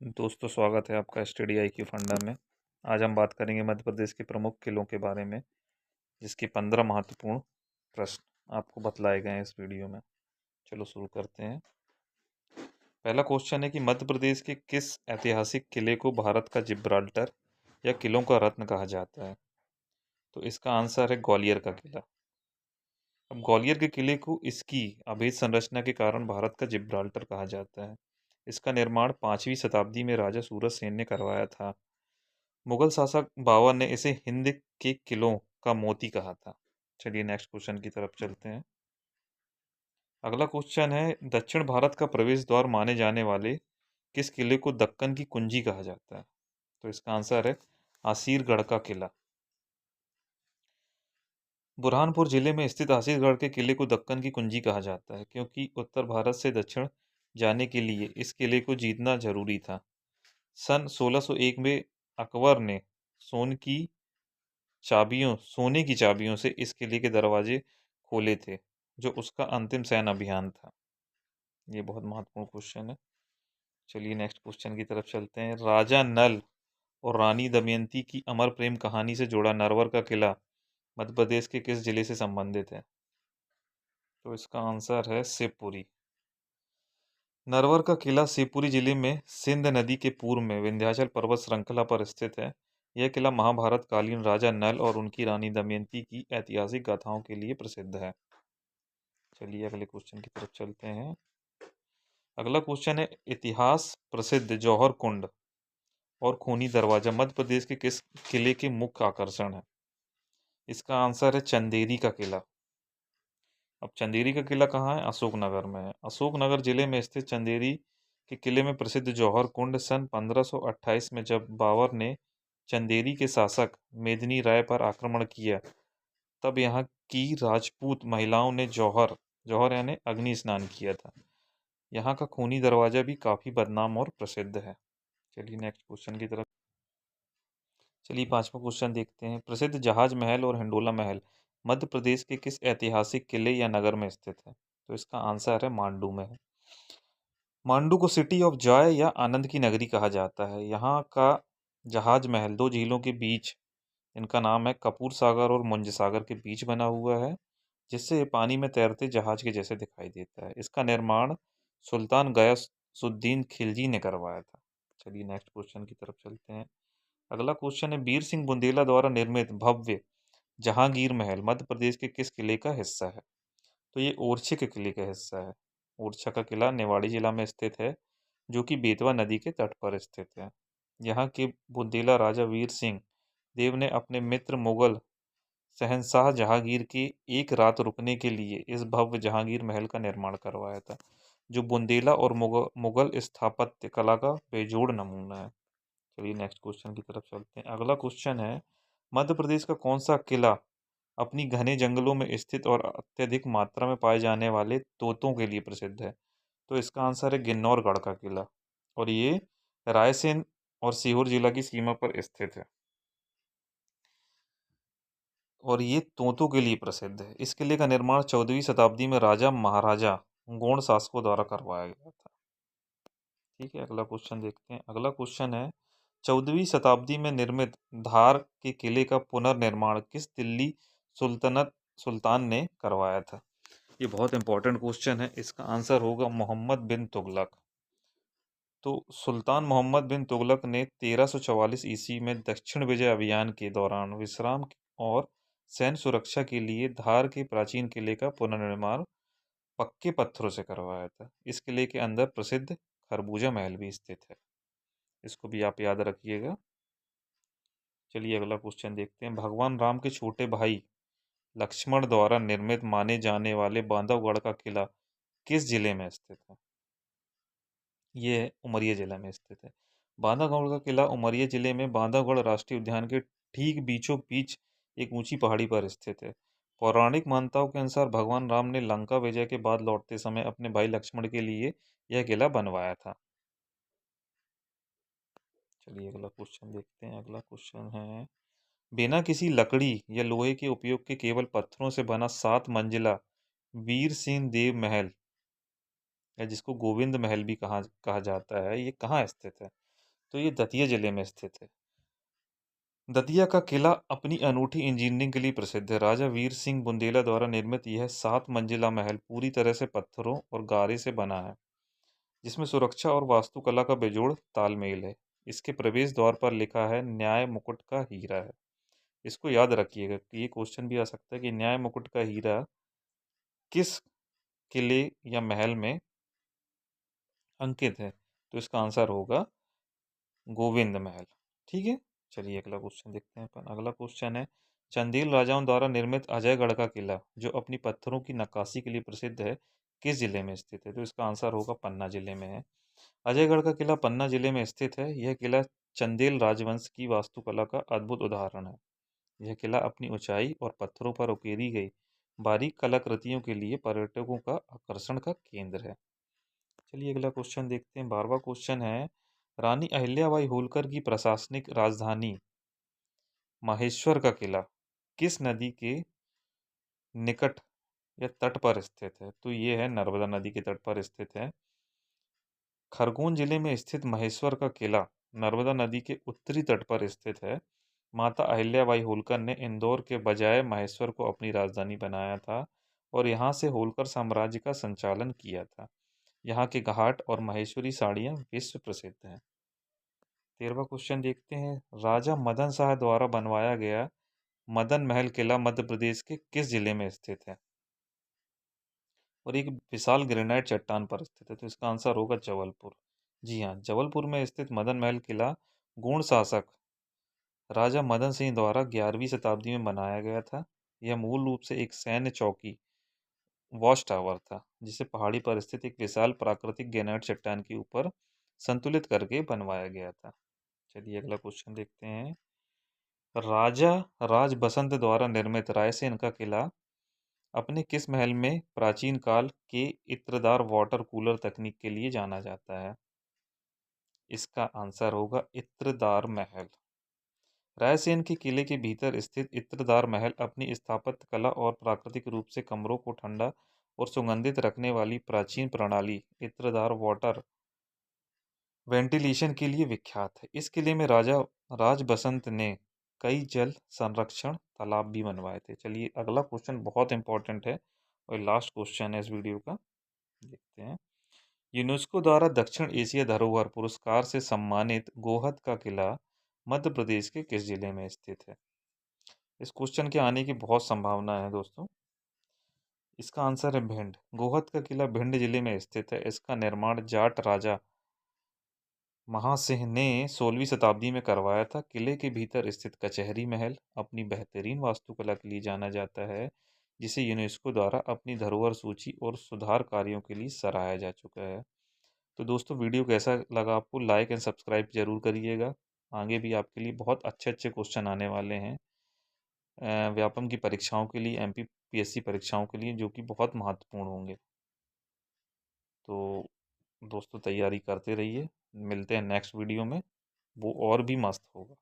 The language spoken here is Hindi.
दोस्तों, स्वागत है आपका स्टडी IQ फंडा में। आज हम बात करेंगे मध्य प्रदेश के प्रमुख किलों के बारे में, जिसके 15 महत्वपूर्ण प्रश्न आपको बतलाए गए हैं इस वीडियो में। चलो शुरू करते हैं। पहला क्वेश्चन है कि मध्य प्रदेश के किस ऐतिहासिक किले को भारत का जिब्राल्टर या किलों का रत्न कहा जाता है? तो इसका आंसर है ग्वालियर का किला। अब ग्वालियर के किले को इसकी अभेद संरचना के कारण भारत का जिब्राल्टर कहा जाता है। इसका निर्माण 5वीं शताब्दी में राजा सूरज सेन ने करवाया था। मुगल शासक बाबर ने इसे हिंद के किलों का मोती कहा था। चलिए नेक्स्ट क्वेश्चन की तरफ चलते हैं। अगला क्वेश्चन है, दक्षिण भारत का प्रवेश द्वार माने जाने वाले किस किले को दक्कन की कुंजी कहा जाता है? तो इसका आंसर है आसीरगढ़ का किला। बुरहानपुर जिले में स्थित आसीरगढ़ के किले को दक्कन की कुंजी कहा जाता है क्योंकि उत्तर भारत से दक्षिण जाने के लिए इस किले को जीतना जरूरी था। सन 1601 में अकबर ने सोने की चाबियों से इस किले के दरवाजे खोले थे, जो उसका अंतिम सैन्य अभियान था। ये बहुत महत्वपूर्ण क्वेश्चन है। चलिए नेक्स्ट क्वेश्चन की तरफ चलते हैं। राजा नल और रानी दमयंती की अमर प्रेम कहानी से जुड़ा नरवर का किला मध्य प्रदेश के किस जिले से संबंधित है? तो इसका आंसर है शिवपुरी। नरवर का किला शिवपुरी जिले में सिंध नदी के पूर्व में विंध्याचल पर्वत श्रृंखला पर स्थित है। यह किला महाभारत कालीन राजा नल और उनकी रानी दमयंती की ऐतिहासिक गाथाओं के लिए प्रसिद्ध है। चलिए अगले क्वेश्चन की तरफ चलते हैं। अगला क्वेश्चन है, इतिहास प्रसिद्ध जौहर कुंड और खूनी दरवाजा मध्य प्रदेश के किस किले के मुख्य आकर्षण है? इसका आंसर है चंदेरी का किला। अब चंदेरी का किला कहाँ है? अशोकनगर में है। अशोकनगर जिले में स्थित चंदेरी के किले में प्रसिद्ध जौहर कुंड सन 1528 में जब बाबर ने चंदेरी के शासक मेदिनी राय पर आक्रमण किया, तब यहाँ की राजपूत महिलाओं ने जौहर जौहर यानी अग्नि स्नान किया था। यहाँ का खूनी दरवाजा भी काफी बदनाम और प्रसिद्ध है। चलिए नेक्स्ट क्वेश्चन की तरफ। चलिए पांचवा क्वेश्चन देखते हैं। प्रसिद्ध जहाज महल और हिंडोला महल मध्य प्रदेश के किस ऐतिहासिक किले या नगर में स्थित है? तो इसका आंसर है मांडू में है। मांडू को सिटी ऑफ जॉय या आनंद की नगरी कहा जाता है। यहाँ का जहाज महल दो झीलों के बीच, इनका नाम है कपूर सागर और मुंज सागर के बीच बना हुआ है, जिससे ये पानी में तैरते जहाज के जैसे दिखाई देता है। इसका निर्माण सुल्तान गयासुद्दीन खिलजी ने करवाया था। चलिए नेक्स्ट क्वेश्चन की तरफ चलते हैं। अगला क्वेश्चन है, वीर सिंह बुंदेला द्वारा निर्मित भव्य जहांगीर महल मध्य प्रदेश के किस किले का हिस्सा है? तो ये ओरछे के किले का हिस्सा है। ओरछा का किला निवाड़ी जिला में स्थित है, जो कि बेतवा नदी के तट पर स्थित है। यहाँ के बुंदेला राजा वीर सिंह देव ने अपने मित्र मुगल शहंशाह जहांगीर के एक रात रुकने के लिए इस भव्य जहांगीर महल का निर्माण करवाया था, जो बुंदेला और मुगल स्थापत्य कला का बेजोड़ नमूना है। चलिए नेक्स्ट क्वेश्चन की तरफ चलते हैं। अगला क्वेश्चन है, मध्य प्रदेश का कौन सा किला अपनी घने जंगलों में स्थित और अत्यधिक मात्रा में पाए जाने वाले तोतों के लिए प्रसिद्ध है? तो इसका आंसर है गिन्नौरगढ़ का किला, और ये रायसेन और सीहोर जिला की सीमा पर स्थित है, और ये तोतों के लिए प्रसिद्ध है। इस किले का निर्माण 14वीं शताब्दी में राजा महाराजा गोंड शासकों द्वारा करवाया गया था। ठीक है, अगला क्वेश्चन देखते हैं। अगला क्वेश्चन है, 14वीं शताब्दी में निर्मित धार के किले का पुनर्निर्माण किस दिल्ली सुल्तान ने करवाया था? ये बहुत इंपॉर्टेंट क्वेश्चन है। इसका आंसर होगा मोहम्मद बिन तुगलक। तो सुल्तान मोहम्मद बिन तुगलक ने 1344 ईस्वी में दक्षिण विजय अभियान के दौरान विश्राम और सैन्य सुरक्षा के लिए धार के प्राचीन किले का पुनर्निर्माण पक्के पत्थरों से करवाया था। इस किले के अंदर प्रसिद्ध खरबूजा महल भी स्थित है। इसको भी आप याद रखिएगा। चलिए अगला क्वेश्चन देखते हैं। भगवान राम के छोटे भाई लक्ष्मण द्वारा निर्मित माने जाने वाले बांधवगढ़ का किला किस जिले में स्थित है? ये उमरिया जिला में स्थित है। बांधवगढ़ का किला उमरिया जिले में बांधवगढ़ राष्ट्रीय उद्यान के ठीक बीचों बीच एक ऊंची पहाड़ी पर स्थित है। पौराणिक मान्यताओं के अनुसार भगवान राम ने लंका विजय के बाद लौटते समय अपने भाई लक्ष्मण के लिए यह किला बनवाया था। चलिए अगला क्वेश्चन देखते हैं। अगला क्वेश्चन है, बिना किसी लकड़ी या लोहे के उपयोग के केवल पत्थरों से बना 7 मंजिला वीर सिंह देव महल, या जिसको गोविंद महल भी कहा कहा जाता है, ये कहाँ स्थित है? तो ये दतिया जिले में स्थित है। दतिया का किला अपनी अनूठी इंजीनियरिंग के लिए प्रसिद्ध है। राजा वीर सिंह बुंदेला द्वारा निर्मित यह 7 मंजिला महल पूरी तरह से पत्थरों और गारे से बना है, जिसमें सुरक्षा और वास्तुकला का बेजोड़ तालमेल है। इसके प्रवेश द्वार पर लिखा है, न्याय मुकुट का हीरा है। इसको याद रखिएगा कि ये क्वेश्चन भी आ सकता है कि न्याय मुकुट का हीरा किस किले या महल में अंकित है। तो इसका आंसर होगा गोविंद महल। ठीक है, चलिए अगला क्वेश्चन देखते हैं अपन। अगला क्वेश्चन है, चंदेल राजाओं द्वारा निर्मित अजयगढ़ का किला जो अपनी पत्थरों की नक्काशी के लिए प्रसिद्ध है, किस जिले में स्थित है। तो इसका आंसर होगा पन्ना जिले में है। अजयगढ़ का किला पन्ना जिले में स्थित है। यह किला चंदेल राजवंश की वास्तुकला का अद्भुत उदाहरण है। यह किला अपनी ऊंचाई और पत्थरों पर उकेरी गई बारीक कलाकृतियों के लिए पर्यटकों का आकर्षण का केंद्र है। चलिए अगला क्वेश्चन देखते हैं। 12वां क्वेश्चन है, रानी अहिल्याबाई होलकर की प्रशासनिक राजधानी महेश्वर का किला किस नदी के निकट या तट पर स्थित है। तो ये है नर्मदा नदी के तट पर स्थित है। खरगोन जिले में स्थित महेश्वर का किला नर्मदा नदी के उत्तरी तट पर स्थित है। माता अहिल्याबाई होलकर ने इंदौर के बजाय महेश्वर को अपनी राजधानी बनाया था और यहाँ से होलकर साम्राज्य का संचालन किया था। यहाँ के घाट और महेश्वरी साड़ियाँ विश्व प्रसिद्ध हैं। 13वां क्वेश्चन देखते हैं। राजा मदन शाह द्वारा बनवाया गया मदन महल किला मध्य प्रदेश के किस जिले में स्थित है और एक विशाल ग्रेनाइट चट्टान पर स्थित है। तो इसका आंसर होगा जबलपुर। जी हाँ, जबलपुर में स्थित मदन महल किला गोंड शासक राजा मदन सिंह द्वारा 11वीं शताब्दी में बनाया गया था। यह मूल रूप से एक सैन्य चौकी वॉच टावर था, जिसे पहाड़ी पर स्थित एक विशाल प्राकृतिक ग्रेनाइट चट्टान के ऊपर संतुलित करके बनवाया गया था। चलिए अगला क्वेश्चन देखते हैं। राजा राज बसंत द्वारा निर्मित रायसेन का किला अपने किस महल में प्राचीन काल के इत्रदार वाटर कूलर तकनीक के लिए जाना जाता है। इसका आंसर होगा इत्रदार महल। रायसेन के किले के भीतर स्थित इत्रदार महल अपनी स्थापत्य कला और प्राकृतिक रूप से कमरों को ठंडा और सुगंधित रखने वाली प्राचीन प्रणाली इत्रदार वाटर वेंटिलेशन के लिए विख्यात है। इस किले में राजा राज बसंत ने कई जल संरक्षण तालाब भी बनवाए थे। चलिए अगला क्वेश्चन बहुत इंपॉर्टेंट है और लास्ट क्वेश्चन है इस वीडियो का, देखते हैं। यूनेस्को द्वारा दक्षिण एशिया धरोहर पुरस्कार से सम्मानित गोहद का किला मध्य प्रदेश के किस जिले में स्थित है। इस क्वेश्चन के आने की बहुत संभावना है दोस्तों। इसका आंसर है भिंड। गोहद का किला भिंड जिले में स्थित है। इसका निर्माण जाट राजा महासिंह ने 16वीं शताब्दी में करवाया था। किले के भीतर स्थित कचहरी महल अपनी बेहतरीन वास्तुकला के लिए जाना जाता है, जिसे यूनेस्को द्वारा अपनी धरोहर सूची और सुधार कार्यों के लिए सराहा जा चुका है। तो दोस्तों, वीडियो कैसा लगा आपको, लाइक एंड सब्सक्राइब जरूर करिएगा। आगे भी आपके लिए बहुत अच्छे अच्छे क्वेश्चन आने वाले हैं व्यापम की परीक्षाओं के लिए, एमपीपीएससी परीक्षाओं के लिए, जो कि बहुत महत्वपूर्ण होंगे। तो दोस्तों, तैयारी करते रहिए। मिलते हैं नेक्स्ट वीडियो में, वो और भी मस्त होगा।